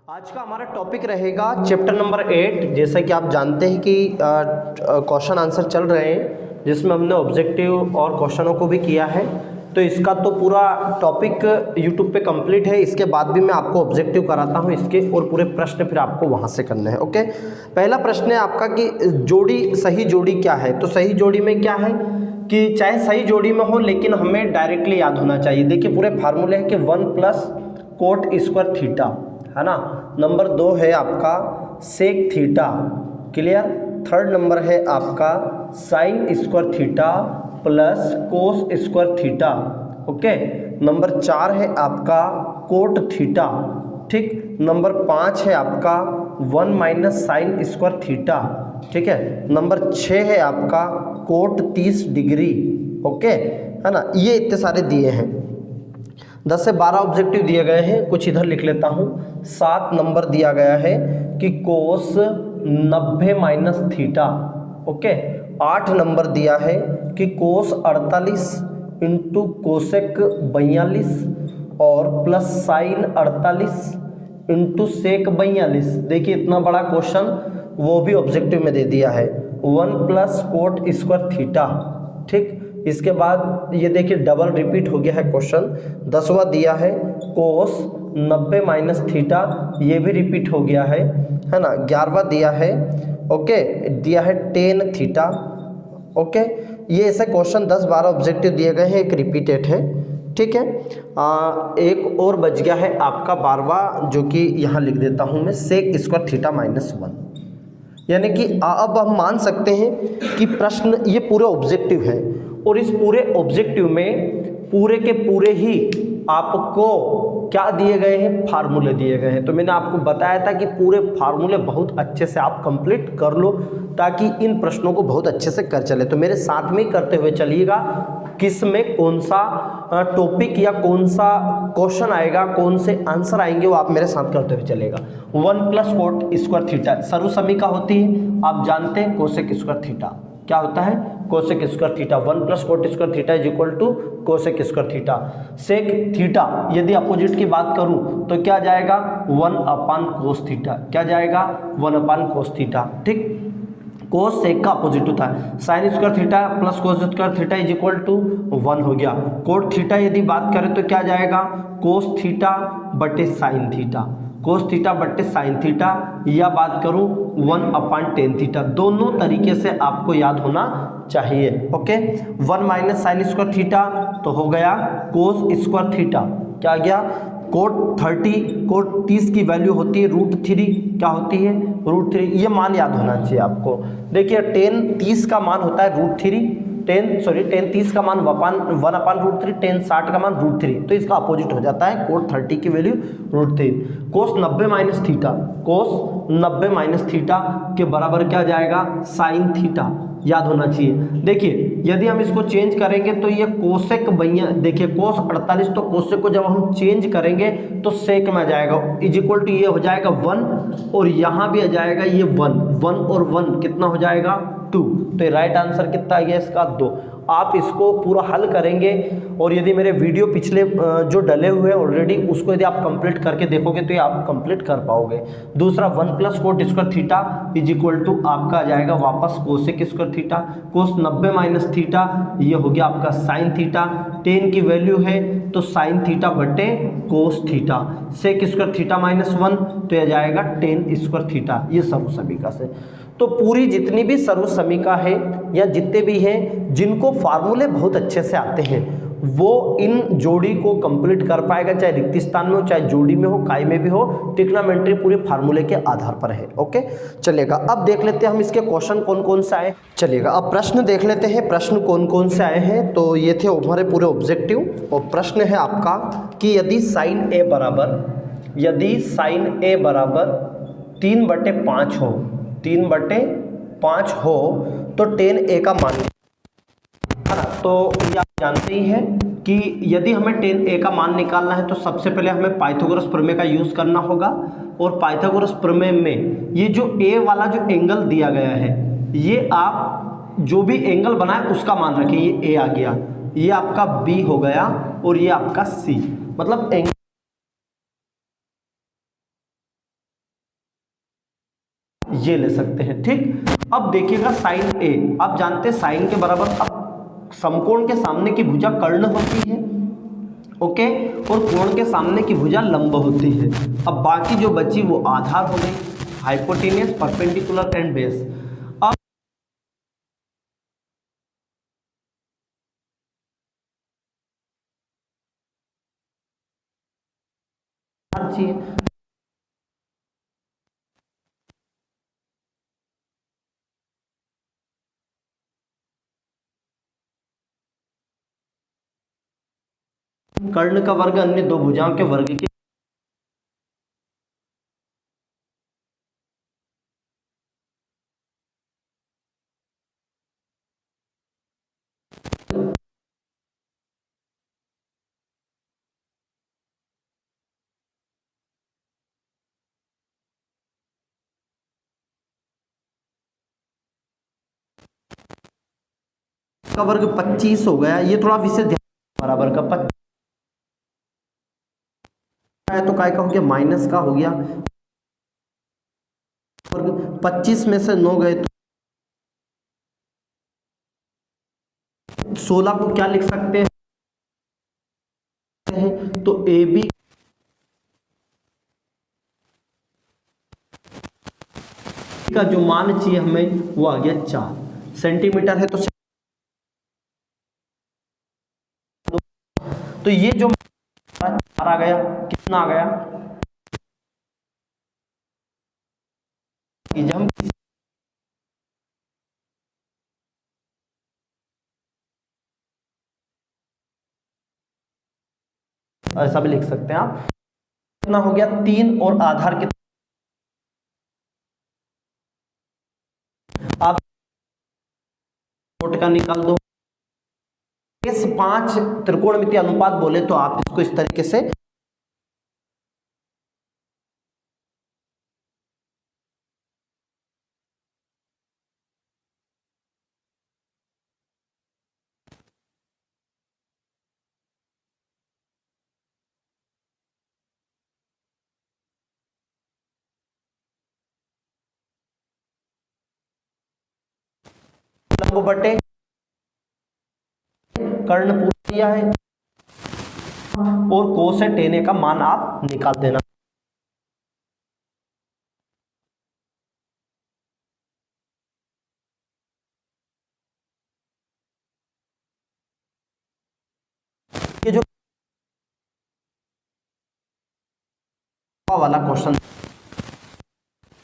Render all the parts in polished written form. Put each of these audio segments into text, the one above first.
आज का हमारा टॉपिक रहेगा चैप्टर नंबर 8। जैसा कि आप जानते हैं कि क्वेश्चन आंसर चल रहे हैं जिसमें हमने ऑब्जेक्टिव और क्वेश्चनों को भी किया है। तो इसका तो पूरा टॉपिक यूट्यूब पे कंप्लीट है। इसके बाद भी मैं आपको ऑब्जेक्टिव कराता हूं इसके, और पूरे प्रश्न फिर आपको वहां से करने हैं। ओके, पहला प्रश्न है आपका कि जोड़ी, सही जोड़ी क्या है। तो सही जोड़ी में क्या है कि चाहे सही जोड़ी में हो लेकिन हमें डायरेक्टली याद होना चाहिए। देखिए पूरे फार्मूले हैं कि 1 प्लस कोट स्क्वायर थीटा, है ना। नंबर 2 है आपका sec theta, clear. Third number है आपका sine square theta plus cos square theta, okay. Number 4 है आपका कोट थीटा, ठीक। नंबर 5 है आपका 1 माइनस साइन स्क्वायर थीटा, ठीक है। नंबर 6 है आपका कोट 30 डिग्री, ओके, है ना। ये इतने सारे दिए हैं। 10 से 12 ऑब्जेक्टिव दिए गए हैं। कुछ इधर लिख लेता हूँ। 7 नंबर दिया गया है कि कोस 90 माइनस थीटा, ओके। 8 नंबर दिया है कि कोस 48 इंटू कोसेक 42 और प्लस साइन 48 इंटू सेक 42। देखिए इतना बड़ा क्वेश्चन वो भी ऑब्जेक्टिव में दे दिया है। 1 प्लस कोट स्क्वायर थीटा, ठीक। इसके बाद ये देखिए डबल रिपीट हो गया है क्वेश्चन। 10वां दिया है कोस 90 माइनस थीटा, ये भी रिपीट हो गया है ना। 11वां दिया है, ओके, दिया है 10 थीटा, ओके। ये ऐसे क्वेश्चन 10-12 ऑब्जेक्टिव दिए गए हैं, एक रिपीटेड है, ठीक है। एक और बच गया है आपका 12वां, जो कि यहाँ लिख देता हूँ मैं, सेक स्क्वायर थीटा -1। यानी कि अब हम मान सकते हैं कि प्रश्न ये पूरे ऑब्जेक्टिव है, और इस पूरे ऑब्जेक्टिव में पूरे के पूरे ही आपको क्या दिए गए हैं, फार्मूले दिए गए हैं। तो मैंने आपको बताया था कि पूरे फार्मूले बहुत अच्छे से आप कंप्लीट कर लो ताकि इन प्रश्नों को बहुत अच्छे से कर चले। तो मेरे साथ में ही करते हुए चलिएगा, किस में कौन सा टॉपिक या कौन सा क्वेश्चन आएगा, कौन से आंसर आएंगे, वो आप मेरे साथ करते हुए चलेगा। 1 प्लस कोट स्क्वायर थीटा सर्वसमीका होती है, आप जानते हैं। कोसेक स्क्वायर थीटा क्या होता है, cosec square theta. 1 plus cot square theta is equal to cosec square theta. Sec theta यदि अपोजिट की बात करूं तो क्या जाएगा, 1 अपान कोस थीटा। क्या जाएगा, 1 अपान कोस थीटा, ठीक। कोस सेक का अपोजिट होता है। Sine square theta plus cos square theta is equal to 1 हो गया। कोट थीटा यदि बात करें तो क्या जाएगा, कोस थीटा बटे साइन थीटा, कोस थीटा बटे साइन थीटा, या बात करूं 1 अपान टेन थीटा। दोनों तरीके से आपको याद होना चाहिए, okay. 1 minus sign square theta तो हो गया कोस स्क्वायर थीटा, क्या आ गया, कोट 30 की वैल्यू होती है √3, क्या होती है, √3। ये मान याद होना चाहिए आपको। देखिए 10 का मान होता है √3, 10 30 का मान 1 अपान √3, 10 60 का मान √3। तो इसका अपोजिट हो जाता है, कोट 30 की वैल्यू √3। कोस 90 minus theta, cos 90 minus theta के बराबर क्या जाएगा, साइन थीटा, याद होना चाहिए। देखिए यदि हम इसको चेंज करेंगे तो ये कोसेक देखिए कोस 48, तो कोसेक को जब हम चेंज करेंगे तो सेक में आ जाएगा, इज इक्वल टू ये हो जाएगा 1, और यहाँ भी आ जाएगा ये 1 और 1 कितना हो जाएगा, 2। तो राइट आंसर कितना आ गया इसका, 2। आप इसको पूरा हल करेंगे, और यदि मेरे वीडियो पिछले जो डले हुए हैं ऑलरेडी, उसको यदि आप कंप्लीट करके देखोगे तो ये आप कंप्लीट कर पाओगे। दूसरा 1 plus cot square theta is equal to आपका आ जाएगा वापस cosec square theta. Cos 90 minus theta ये हो गया आपका साइन थीटा। 10 की वैल्यू है तो साइन थीटा बटे cos theta. Sec square theta -1 तो यह जाएगा 10 स्क्वायर थीटा। ये सर्वसमीका से तो पूरी जितनी भी सर्वसमीका है या जितने भी हैं जिनको फार्मूले बहुत अच्छे से आते हैं, वो इन जोड़ी को कंप्लीट कर पाएगा, चाहे रिक्त स्थान में हो, चाहे जोड़ी में हो, काय में भी हो। ट्रिग्नोमेट्री पूरे फार्मूले के आधार पर है, ओके। चलेगा, अब देख लेते हैं हम इसके क्वेश्चन कौन कौन से आए। चलिएगा अब प्रश्न देख लेते हैं, प्रश्न कौन कौन से आए हैं। तो ये थे हमारे पूरे ऑब्जेक्टिव, और प्रश्न है आपका कि यदि साइन ए बराबर 3/5 हो, 3/5 हो तो tan a का मान, है ना। तो ये आप जानते ही हैं कि यदि हमें tan a का मान निकालना है तो सबसे पहले हमें पाइथागोरस प्रमेय का यूज करना होगा। और पाइथागोरस प्रमेय में ये जो a वाला जो एंगल दिया गया है, ये आप जो भी एंगल बनाए उसका मान रखें। ये a आ गया, ये आपका b हो गया, और ये आपका c, मतलब एंगल ये ले सकते हैं। ठीक, अब देखिएगा साइन ए, आप जानते हैं साइन के बराबर, अब समकोण के सामने की भुजा कर्ण होती है, ओके, और कोण के सामने की भुजा लंब होती है। अब बाकी जो बची वो आधार हो गई, हाइपोटेनियस, परपेंडिकुलर एंड बेस। अब चाहिए कर्ण का वर्ग अन्य दो भुजाओं के वर्ग के का वर्ग 25 हो गया। ये थोड़ा विशेष ध्यान, बराबर का 25 है तो काय का हो गया माइनस का हो गया, वर्ग 25 में से 9 गए तो 16 को क्या लिख सकते हैं, तो ए बी का जो मान चाहिए हमें वो आ गया 4 सेंटीमीटर है। तो ये जो 4 आ गया, कितना आ गया कि जब हम ऐसा भी लिख सकते हैं आप, कितना हो गया 3 और आधार कितना, आप नोट का निकाल दो। इस 5 त्रिकोणमितीय अनुपात बोले तो आप इसको इस तरीके से लंब बटे कर्ण पूरा दिया है और कोसेट टेन का मान आप निकाल देना। ये जो वाला क्वेश्चन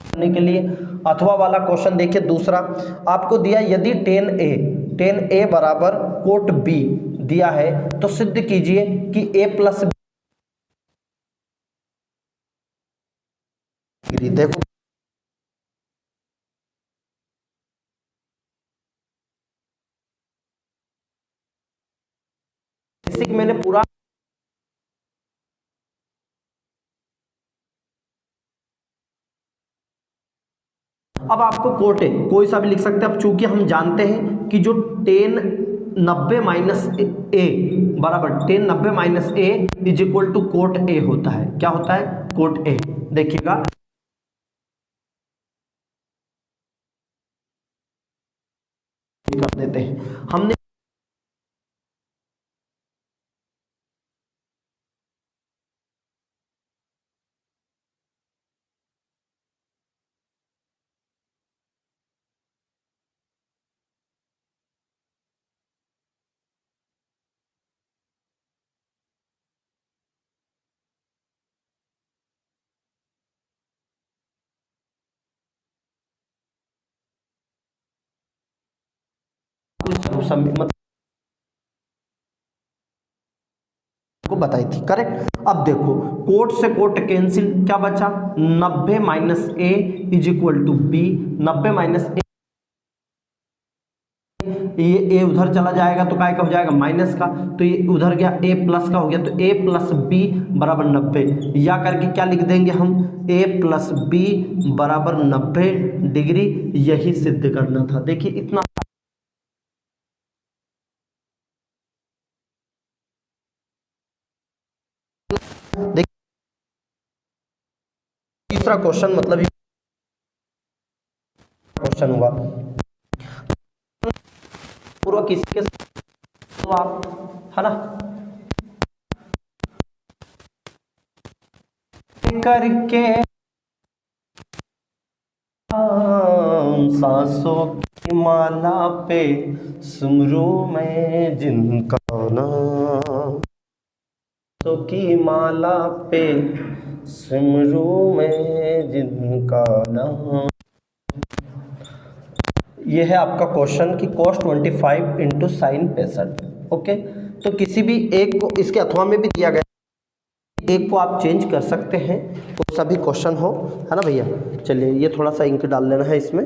करने के लिए अथवा वाला क्वेश्चन देखिए, दूसरा आपको दिया यदि टेन ए बराबर कोट बी दिया है तो सिद्ध कीजिए कि ए प्लस बी। देखो बेसिक मैंने पूरा अब आपको कोट ए कोई सा भी लिख सकते हैं। अब चूंकि हम जानते हैं कि जो टेन 90 माइनस ए बराबर tan 90 minus A is equal to cot A होता है। क्या होता है? Cot A. देखिएगा कर देते हैं हमने मतलब को बताई थी, करेक्ट। अब देखो कोट से कोट कैंसिल, क्या बचा 90 minus A is equal to b. 90 minus a, ये ए उधर चला जाएगा तो काय का हो जाएगा माइनस का, तो ये उधर गया ए प्लस का हो गया, तो ए प्लस बी बराबर 90। या करके क्या लिख देंगे हम, ए प्लस बी बराबर 90 डिग्री। यही सिद्ध करना था। देखिए इतना देखिए तीसरा क्वेश्चन मतलब क्वेश्चन होगा पूरा किसी के तो आप, है ना, करके सांसों की माला पे सुमरू में जिनका नाम, सांसों की माला पे सुमरू में जिनका नाम। ये है आपका क्वेश्चन कि cos 25 इंटू साइन 65। ओके, तो किसी भी एक को, इसके अथवा में भी दिया गया, एक को आप चेंज कर सकते हैं तो सभी क्वेश्चन हो, है ना भैया। चलिए ये थोड़ा सा इंक डाल लेना है इसमें,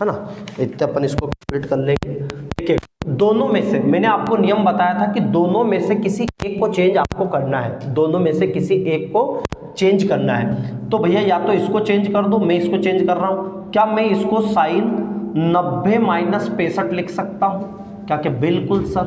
है ना, इतने अपन इसको कंप्लीट कर लेंगे। ठीक है, दोनों में से मैंने आपको नियम बताया था कि दोनों में से किसी एक को चेंज आपको करना है, दोनों में से किसी एक को चेंज करना है। तो भैया या तो इसको चेंज कर दो, मैं इसको चेंज कर रहा हूँ। क्या मैं इसको साइन 90 माइनस 65 लिख सकता हूँ? क्या क्या बिल्कुल सर,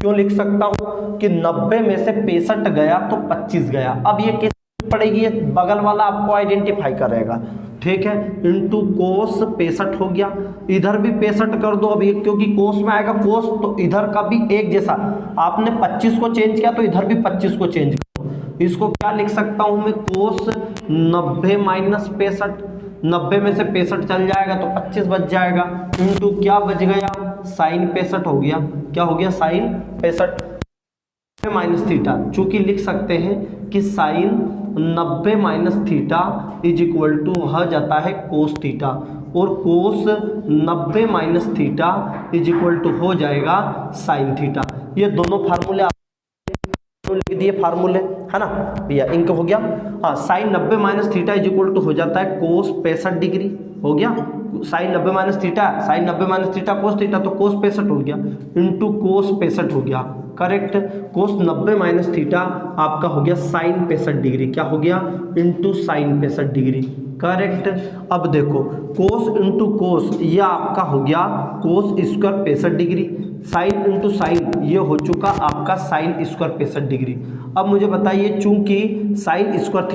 क्यों लिख सकता हूं कि 90 में से 65 गया तो 25 गया। अब ये कैसे पड़ेगी, ये बगल वाला आपको आइडेंटिफाई करेगा। ठीक है, इंटू कोस 65 हो गया, इधर भी 65 कर दो। अब ये क्योंकि कोस में आएगा कोस, तो इधर का भी एक जैसा, आपने 25 को चेंज किया तो इधर भी 25 को चेंज करो। इसको क्या लिख सकता हूं मैं, कोस 90 माइनस 65, 90 में से 65 चल जाएगा तो 25 बच जाएगा, इंटू क्या बच गया, साइन 65 हो गया। क्या हो गया, साइन 65 माइनस थीटा। चूंकि लिख सकते हैं कि sine 90 minus theta is equal to हो जाता है कोस थीटा, और cos 90 minus theta is equal to हो जाएगा साइन थीटा। ये दोनों फार्मूले लिख दिए फार्मूले, है ना भैया। इंक हो गया, हाँ, sine 90 minus theta is equal to हो जाता है कोस 65 डिग्री। हो गया, sine 90 minus theta, sine 90 minus theta cos theta, तो कोस 65 हो गया, इंटू कोस 65 हो गया। करेक्ट, कोस 90 माइनस थीटा आपका हो गया साइन 65 डिग्री। क्या हो गया, इंटू साइन 65 डिग्री। करेक्ट। अब देखो कोस इंटू कोस, ये आपका हो गया cos square 65 degree, sine into sine ये हो चुका आपका साइन स्क्वायर 65 डिग्री। अब मुझे बताइए, चूंकि sine square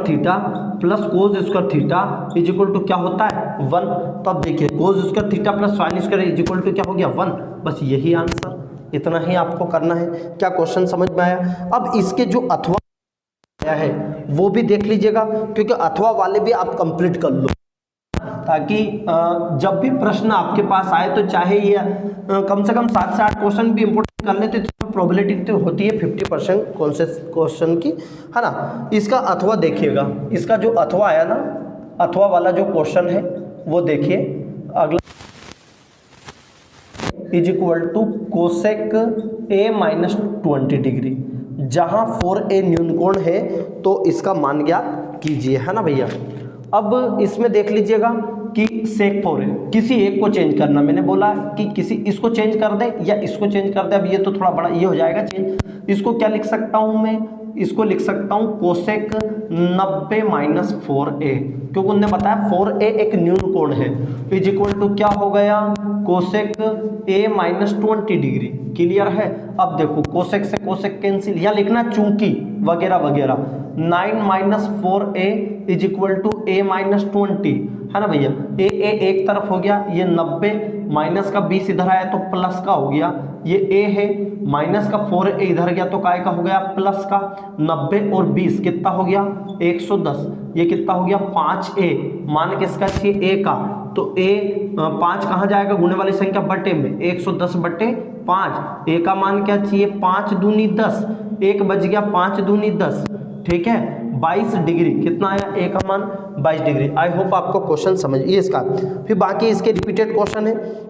theta plus cos square theta is equal to क्या होता है 1। तो अब देखिए cos square theta plus sine square is equal to क्या हो गया 1। बस यही आंसर, इतना ही आपको करना है। क्या क्वेश्चन समझ में आया? अब इसके जो अथवा है वो भी देख लीजिएगा, क्योंकि अथवा वाले भी आप कंप्लीट कर लो, ताकि जब भी प्रश्न आपके पास आए तो चाहे ये कम से कम 7 से 8 क्वेश्चन भी इंपोर्टेंट कर लेते तो प्रोबेबिलिटी तो होती है 50% क्वेश्चन की, है ना। इसका अथवा देखिएगा, इसका जो अथवा आया ना, अथवा वाला जो क्वेश्चन है वो देखिए। अगला is equal to cosec A minus 20 degree, जहाँ 4a न्यून कोण है तो इसका मान ज्ञात कीजिए, है ना भैया। अब इसमें देख लीजिएगा कि सेक 4a, किसी एक को चेंज करना, मैंने बोला कि किसी इसको चेंज कर दे या इसको चेंज कर दे। अब ये तो थोड़ा बड़ा ये हो जाएगा चेंज। इसको क्या लिख सकता हूँ मैं, इसको लिख सकता हूँ कोसेक 90 माइनस 4a, क्योंकि उन्होंने बताया 4a एक न्यून कोण है, इज इक्वल टू क्या हो गया cosec a minus 20 degree. Clear है? अब देखो कोसेक से कोसेक कैंसिल, या लिखना चूंकि वगैरह वगैरह। 9 minus 4a is equal to a minus 20, है ना भैया। a एक तरफ हो गया, ये 90 माइनस का 20 इधर आया तो प्लस का हो गया, ये a है, माइनस का 4a इधर गया तो काय का हो गया प्लस का। 90 और 20 कितना हो गया 110, ये कितना हो गया 5a, मान किसका चाहिए a का, तो a 5 कहाँ जाएगा गुणे वाली संख्या बटे में, 110 बटे 5, a का मान क्या चाहिए 5 दूनी 10, 1 बच गया 5 दूनी 10, ठीक है 22 डिग्री। कितना आया a का मान 22 डिग्री। आई होप आपको क्वेश्चन समझिए इसका। फिर बाकी इसके रिपीटेड क्वेश्चन है।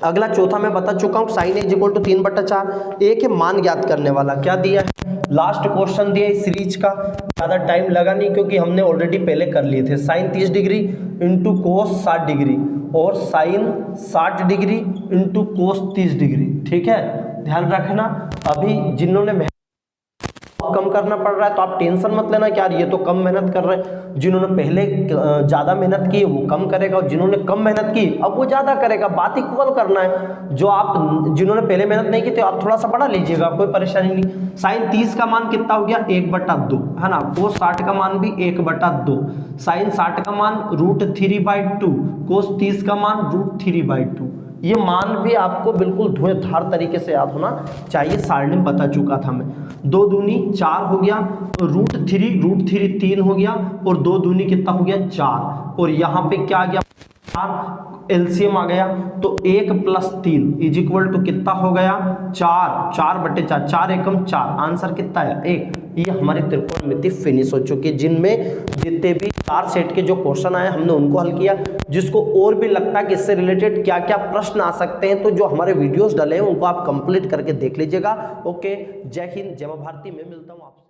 अगला चौथा मैं बता चुका हूँ, साइन इज इक्वल टू 3/4, ए के मान ज्ञात करने वाला। क्या दिया है, लास्ट क्वेश्चन दिया इस सीरीज का, ज़्यादा टाइम लगा नहीं क्योंकि हमने ऑलरेडी पहले कर लिए थे। Sine 30 degree into cos 60 degree और sine 60 degree into cos 30 degree, ठीक है ध्यान रखना। अभी जिन्होंने कम करना पड़ रहा है, तो आप टेंशन मत लेना कि यार ये तो कम मेहनत कर रहे हैं। जिन्होंने पहले ज़्यादा मेहनत की वो कम करेगा, और जिन्होंने कम मेहनत की अब वो ज़्यादा करेगा, बात इक्वल करना है। जो आप जिन्होंने पहले मेहनत नहीं की तो आप थोड़ा सा बढ़ा लीजिएगा, कोई परेशानी नहीं। साइन 30 का मान कितना हो गया 1/2 है ना, कोस 60 का मान भी 1/2, साइन 60 का मान √3/2, कोस 30 का मान √3/2। ये मान भी आपको बिल्कुल धुएंधार तरीके से याद होना चाहिए, सारणी में बता चुका था मैं। 2 दूनी 4 हो गया, √3 3 हो गया, और 2 दूनी कितना हो गया 4, और यहाँ पे क्या आ गया 4, एलसीएम आ गया, तो 1 + 3 = कितना हो गया 4, 4/4, 4 एकम 4, आंसर कितना है 1। ये हमारी त्रिकोणमिति फिनिश हो चुकी है, जिनमें जितने भी 4 सेट के जो क्वेश्चन आए हमने उनको हल किया। जिसको और भी लगता है कि इससे रिलेटेड क्या क्या प्रश्न आ सकते हैं, तो जो हमारे वीडियोस डले हैं उनको आप कंप्लीट करके देख लीजिएगा। ओके, जय हिंद, जय मां भारती। मैं मिलता हूँ आपसे।